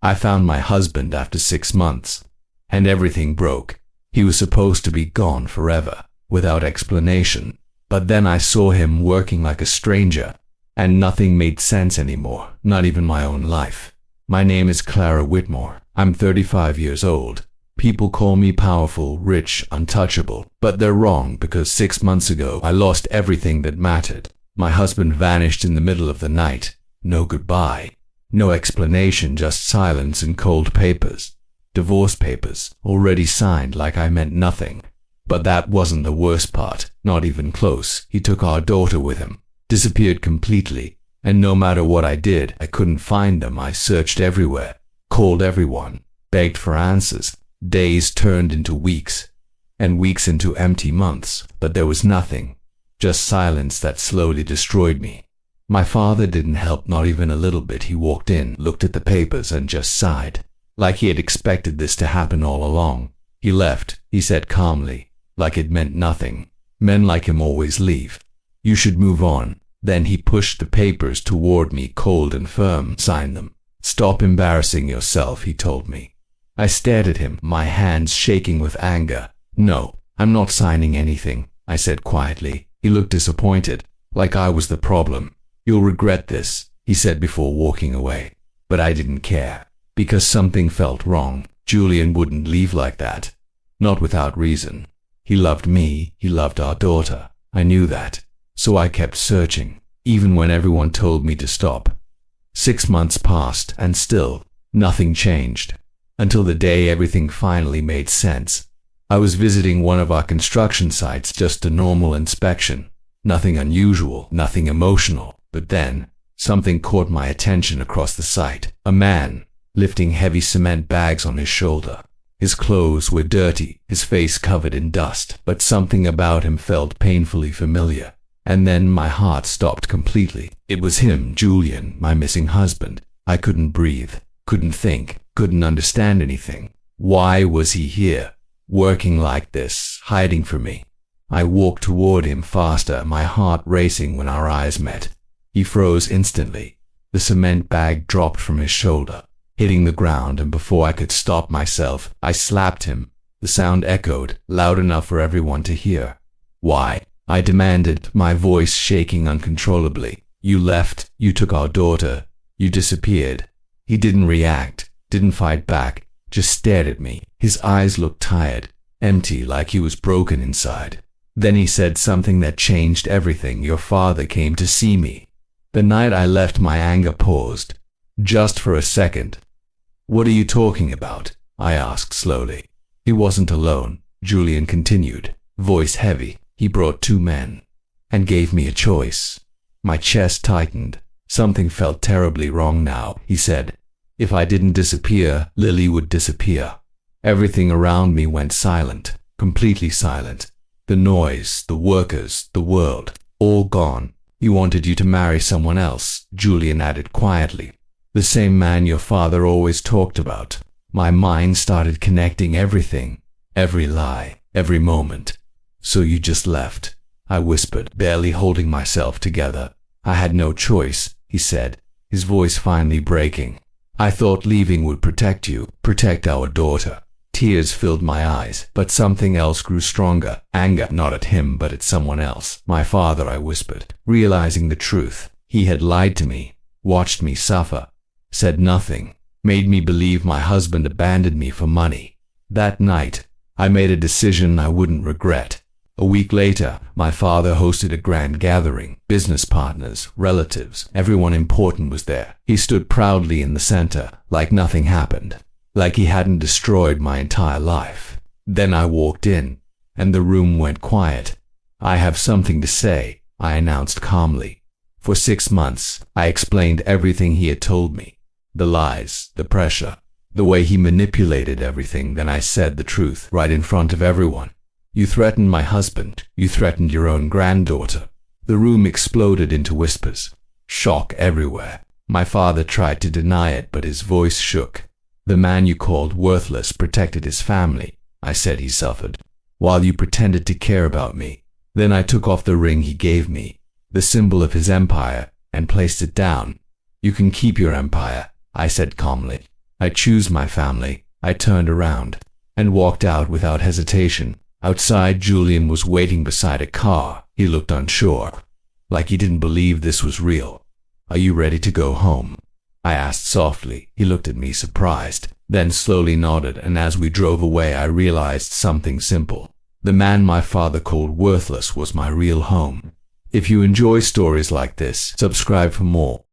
I found my husband after 6 months, and everything broke. He was supposed to be gone forever, without explanation. But then I saw him working like a stranger, and nothing made sense anymore, not even my own life. My name is Clara Whitmore. I'm 35 years old. People call me powerful, rich, untouchable, but they're wrong because 6 months ago I lost everything that mattered. My husband vanished in the middle of the night. No goodbye. No explanation, just silence and cold papers. Divorce papers, already signed like I meant nothing. But that wasn't the worst part, not even close. He took our daughter with him, disappeared completely, and no matter what I did, I couldn't find them. I searched everywhere, called everyone, begged for answers. Days turned into weeks, and weeks into empty months, but there was nothing, just silence that slowly destroyed me. My father didn't help, not even a little bit. He walked in, looked at the papers, and just sighed, like he had expected this to happen all along. He left, he said calmly, like it meant nothing. Men like him always leave. You should move on. Then he pushed the papers toward me, cold and firm. Sign them. Stop embarrassing yourself, he told me. I stared at him, my hands shaking with anger. No, I'm not signing anything, I said quietly. He looked disappointed, like I was the problem. You'll regret this, he said before walking away. But I didn't care, because something felt wrong. Julian wouldn't leave like that. Not without reason. He loved me, he loved our daughter. I knew that. So I kept searching, even when everyone told me to stop. 6 months passed, and still, nothing changed. Until the day everything finally made sense. I was visiting one of our construction sites, just a normal inspection. Nothing unusual, nothing emotional. But then, something caught my attention across the site. A man, lifting heavy cement bags on his shoulder. His clothes were dirty, his face covered in dust, but something about him felt painfully familiar. And then my heart stopped completely. It was him, Julian, my missing husband. I couldn't breathe, couldn't think, couldn't understand anything. Why was he here, working like this, hiding from me? I walked toward him faster, my heart racing. When our eyes met, he froze instantly. The cement bag dropped from his shoulder, hitting the ground, and before I could stop myself, I slapped him. The sound echoed, loud enough for everyone to hear. Why? I demanded, my voice shaking uncontrollably. You left, you took our daughter, you disappeared. He didn't react, didn't fight back, just stared at me. His eyes looked tired, empty, like he was broken inside. Then he said something that changed everything. Your father came to see me. The night I left, my anger paused, just for a second. What are you talking about? I asked slowly. He wasn't alone, Julian continued, voice heavy. He brought 2 men, and gave me a choice. My chest tightened. Something felt terribly wrong now, he said. If I didn't disappear, Lily would disappear. Everything around me went silent, completely silent. The noise, the workers, the world, all gone. He wanted you to marry someone else, Julian added quietly. The same man your father always talked about. My mind started connecting everything, every lie, every moment. So you just left, I whispered, barely holding myself together. I had no choice, he said, his voice finally breaking. I thought leaving would protect you, protect our daughter. Tears filled my eyes, but something else grew stronger. Anger, not at him, but at someone else. My father, I whispered, realizing the truth. He had lied to me, watched me suffer, said nothing, made me believe my husband abandoned me for money. That night, I made a decision I wouldn't regret. A week later, my father hosted a grand gathering. Business partners, relatives, everyone important was there. He stood proudly in the center, like nothing happened, like he hadn't destroyed my entire life. Then I walked in, and the room went quiet. I have something to say, I announced calmly. For 6 months, I explained everything he had told me. The lies, the pressure, the way he manipulated everything. Then I said the truth, right in front of everyone. You threatened my husband. You threatened your own granddaughter. The room exploded into whispers. Shock everywhere. My father tried to deny it, but his voice shook. The man you called worthless protected his family. I said he suffered, while you pretended to care about me. Then I took off the ring he gave me, the symbol of his empire, and placed it down. You can keep your empire, I said calmly. I choose my family. I turned around and walked out without hesitation. Outside, Julian was waiting beside a car. He looked unsure, like he didn't believe this was real. "Are you ready to go home?" I asked softly. He looked at me surprised, then slowly nodded, and as we drove away I realized something simple. The man my father called worthless was my real home. If you enjoy stories like this, subscribe for more.